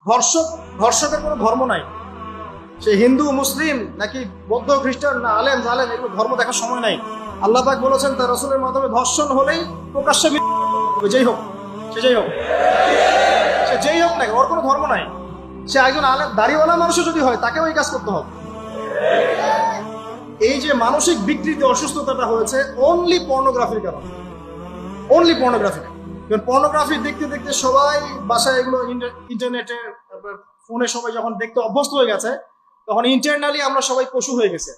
ধর্ষক ধর্ষকের কোনো ধর্ম নাই। সে হিন্দু মুসলিম নাকি বৌদ্ধ খ্রিস্টান না আলেম জালেম, এগুলো ধর্ম দেখার সময় নাই। আল্লাহ পাক বলেছেন তার রাসূলের মাধ্যমে ধর্ষণ হলেই প্রকাশ্যে যেই হোক সে যেই হোক সে যেই হোক না, ওর কোনো ধর্ম নাই। সে একজন আলেম দাড়িওয়ালা মানুষও যদি হয় তাকেও এই কাজ করতে হবে। এই যে মানসিক বিকৃতি অসুস্থতাটা হয়েছে অনলি পর্নোগ্রাফির কারণে, অনলি পর্নোগ্রাফি। পর্নোগ্রাফি দেখতে দেখতে সবাই বাসায় এগুলো ইন্টারনেটে ফোনে সবাই যখন দেখতে অভ্যস্ত হয়ে গেছে, তখন ইন্টারনালি আমরা সবাই পশু হয়ে গেছে।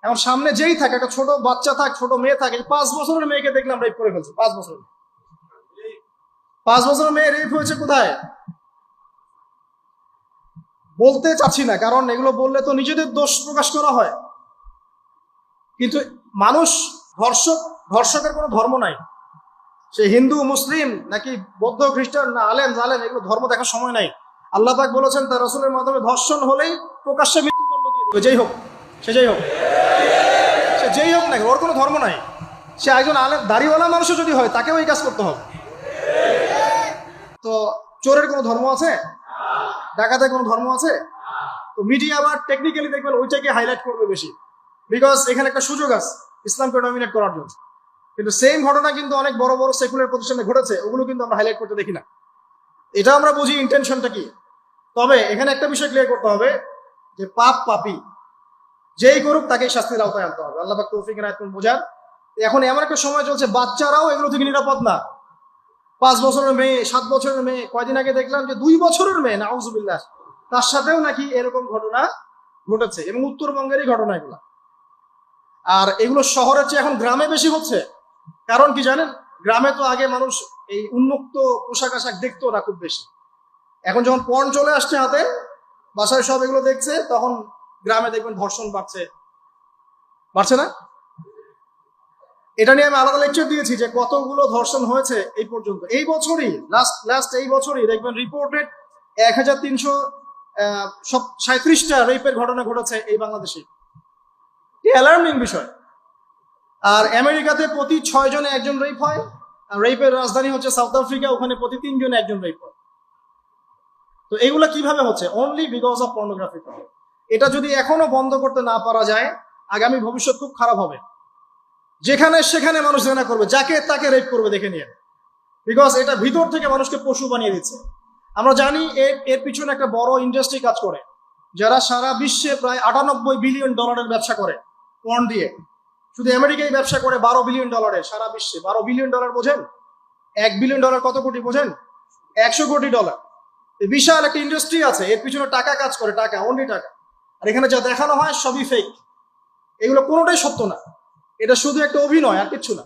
এখন সামনে যেই থাকে, একটা ছোট বাচ্চা থাক, ছোট মেয়ে থাকে, 5 বছরের মেয়েকে দেখলাম রেপ করে ফেলছে। 5 বছরের মেয়ে রেপ হয়েছে কোথায় বলতে চাচ্ছি না, কারণ এগুলো বললে তো নিজেদের দোষ প্রকাশ করা হয়। কিন্তু মানুষ ধর্ষকের কোনো ধর্ম নাই। সে হিন্দু মুসলিম নাকি বৌদ্ধ খ্রিস্টান না আলেম জালেম, এগুলো ধর্ম দেখার সময় নাই। আল্লাহ পাক বলেছেন তার রাসূলের মাধ্যমে ধর্ষণ হলেই প্রকাশ্যে মৃত্যুদণ্ড দিয়ে দেবে, যেই হোক সে যেই হোক সে যেই হোক না, ওর কোনো ধর্ম নাই। সে একজন আলেম দাড়িওয়ালা মানুষও যদি হয় তাকেও এই কাজ করতে হবে। তো চোরের কোনো ধর্ম আছে? ডাকাতের কোনো ধর্ম আছে? তো মিডিয়া আবার টেকনিক্যালি দেখবেন ওইটাকে হাইলাইট করবে বেশি, বিকজ এখানে একটা সুযোগ আছে ইসলামকে ডমিনেট করার জন্য। কিন্তু সেম ঘটনা কিন্তু অনেক বড় বড় সেকুলার প্রতিষ্ঠানে ঘটেছে, ওগুলো কিন্তু আমরা হাইলাইট করতে দেখি না। এটা আমরা বুঝি ইন্টেনশনটা কি। তবে এখানে একটা বিষয় ক্লিয়ার করতে হবে যে পাপী যেই করুক তাকেই শাস্তির আওতায় আনতে হবে। আল্লাহ পাক তৌফিক এনায়েত বোঝার। এখন এমন একটা সময় চলছে বাচ্চারাও এগুলো থেকে নিরাপদ না। 5 বছরের মেয়ে, 7 বছরের মেয়ে, কয়দিন আগে দেখলাম যে 2 বছরের মেয়ে, নাউজুবিল্লাহ, তার সাথেও নাকি এরকম ঘটনা ঘটেছে, এবং উত্তরবঙ্গেরই ঘটনা এগুলা। আর এগুলো শহরের চেয়ে এখন গ্রামে বেশি হচ্ছে। কারণ কি জানেন, গ্রামে তো আগে মানুষ এই উন্মুক্ত পোশাক আশাক দেখতো না খুব বেশি। এখন যখন পর্ন চলে আসছে হাতে, বাসায় সব এগুলো দেখছে, তখন গ্রামে দেখবেন ধর্ষণ বাড়ছে না? এটা নিয়ে আমি আলাদা লেকচার দিয়েছি যে কতগুলো ধর্ষণ হয়েছে এই পর্যন্ত। এই বছরই লাস্ট এই বছরই দেখবেন রিপোর্টেড 1337টা রেপের ঘটনা ঘটেছে এই বাংলাদেশে। অ্যালার্মিং বিষয়। আর আমেরিকাতে প্রতি 6 জনে একজন রেপ হয়। আর রেপের রাজধানী হচ্ছে সাউথ আফ্রিকা, ওখানে প্রতি 3 জনে একজন রেপ হয়। তো এগুলা কিভাবে হচ্ছে? Only because of pornography. এটা যদি এখনো বন্ধ করতে না পারা যায়, আগামী ভবিষ্যৎ খুব খারাপ হবে। যেখানে সেখানে মানুষ জেনা করবে, যাকে তাকে রেপ করবে, দেখে নিয়ে। বিকজ এটা ভিতর থেকে মানুষকে পশু বানিয়ে দিচ্ছে। আমরা জানি এর পিছনে একটা বড় ইন্ডাস্ট্রি কাজ করে, যারা সারা বিশ্বে প্রায় $98 বিলিয়ন ব্যবসা করে পর্ন দিয়ে। শুধু আমেরিকায় ব্যবসা করে $12 বিলিয়ন, সারা বিশ্বে $12 বিলিয়ন বোঝেন? $1 বিলিয়ন কত কোটি বোঝেন? $100 কোটি। বিশাল একটা ইন্ডাস্ট্রি আছে, এর পিছনে টাকা কাজ করে, টাকা, অনলি টাকা। আর এখানে যা দেখানো হয় সবই ফেক। এগুলো কোনোটাই সত্য না, এটা শুধু একটা অভিনয়, আর কিচ্ছু না।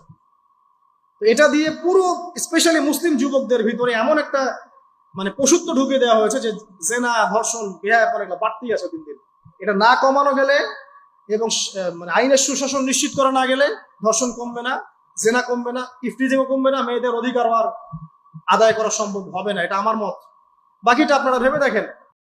তো এটা দিয়ে পুরো স্পেশালি মুসলিম যুবকদের ভিতরে এমন একটা পশুত্ব ঢুকিয়ে দেওয়া হয়েছে যে জেনা, ধর্ষণ, বেহায়াপনা এগুলো বাড়তেই আছে দিন দিন। এটা না কমানো গেলে এবং আইনের সুশাসন নিশ্চিত করা না গেলে ধর্ষণ কমবে না, জেনা কমবে না, ইফটিজিংও কমবে না, মেয়েদের অধিকার আদায় করা সম্ভব হবে না। এটা আমার মত। বাকিটা আপনারা ভেবে দেখেন।